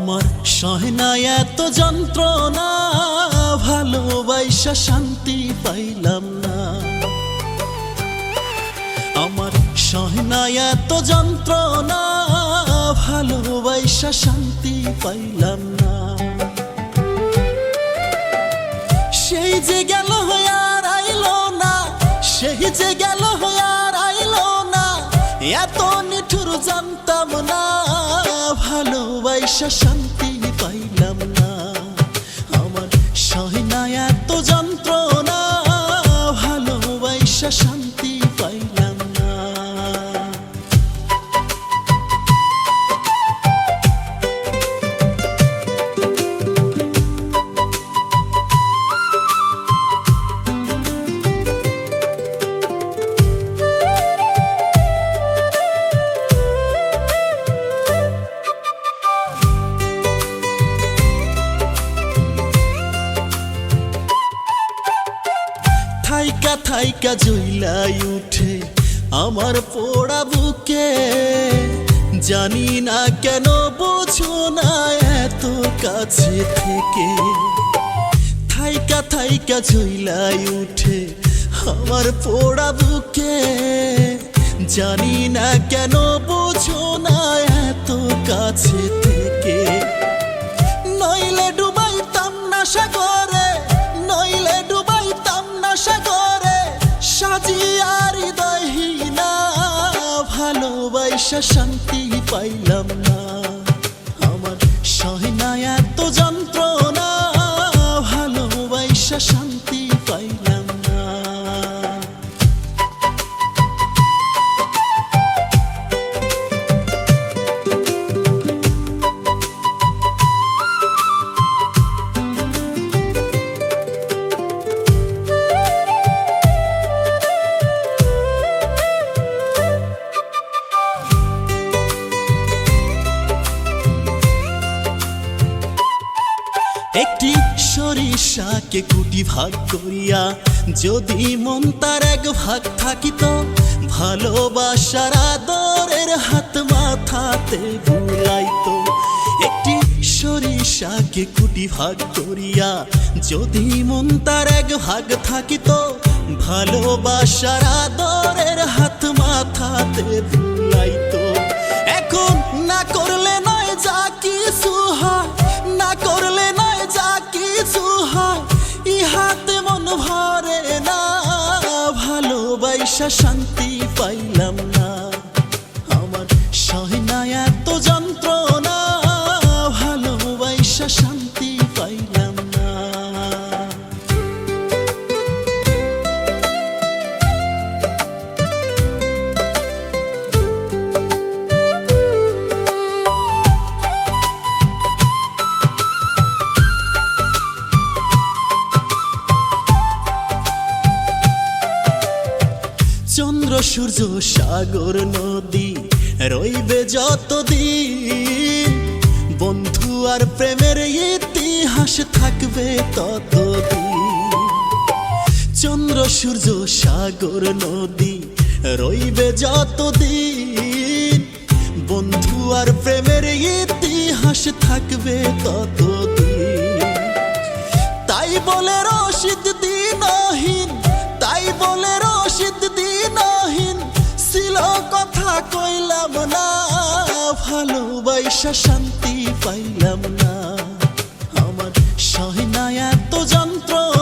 আমার সহে না এত যন্ত্রণা, ভালোবাসা শান্তি পাইলাম না। আমার সহে না এত যন্ত্রণা, ভালোবাসা শান্তি পাইলাম না। সেই যে গেল আর আইলো না, সেই যে গেল আর আইলো না, এত নিঠুর জানতাম না, ভালোবাসা শান্তি পাইলাম না। আমার সহে না এত যন্ত্রণা, ভালোবাসা শান্তি পাইলাম না। থাইকা থাইকা জইলাই উঠে আমার পোড়া বুকে, জানি না কেন বুঝো না এত কাছে থেকে। থাইকা থাইকা জইলাই উঠে আমার পোড়া বুকে, জানি না কেন বুঝো না এত কাছে থেকে। নইলে ডুবাইতাম না সাগরে, নইলে ডুবাইতাম না সাগরে, সাজিয়ার হৃদয়হীনা, ভালোবাসা শান্তি পাইলাম না। আমার সহে না এত যন্ত্রণা, ভালোবাসা শান্তি পাইলাম না। একটি সরিষাকে কুটি ভাগ করিয়া যদি মন তার এক ভাগ থাকিত, ভালোবাসার আদরের হাত মাথাতে বুলাইত। একটি সরিষাকে কুটি ভাগ করিয়া যদি মন তার এক ভাগ থাকিত, ভালোবাসার আদরের হাত মাথাতে বুলাইত। এখন না করলে নয় যা কিছু হয়, না করলে নয় যা কিছু হয়, ইহাতে মন ভরে না, ভালোবাসা শান্তি পাইলাম না। আমার সহে না এত যন্ত্রণা, ভালোবাসা শান্তি পাইলাম না। চন্দ্র সূর্য সাগর নদী রইবে যতদিন, বন্ধু আর প্রেমের ইতিহাস থাকবে ততদিন। চন্দ্র সূর্য সাগর নদী রইবে যতদিন, বন্ধু আর প্রেমের ইতিহাস থাকবে ততদিন। তাই বলে রশিদ দিনহীন, তাই বলে রশিদ দিনহীন, ছিল কথা কইলাম না, ভালোবাসা শান্তি পাইলাম না। আমার সহে না এত যন্ত্রণা,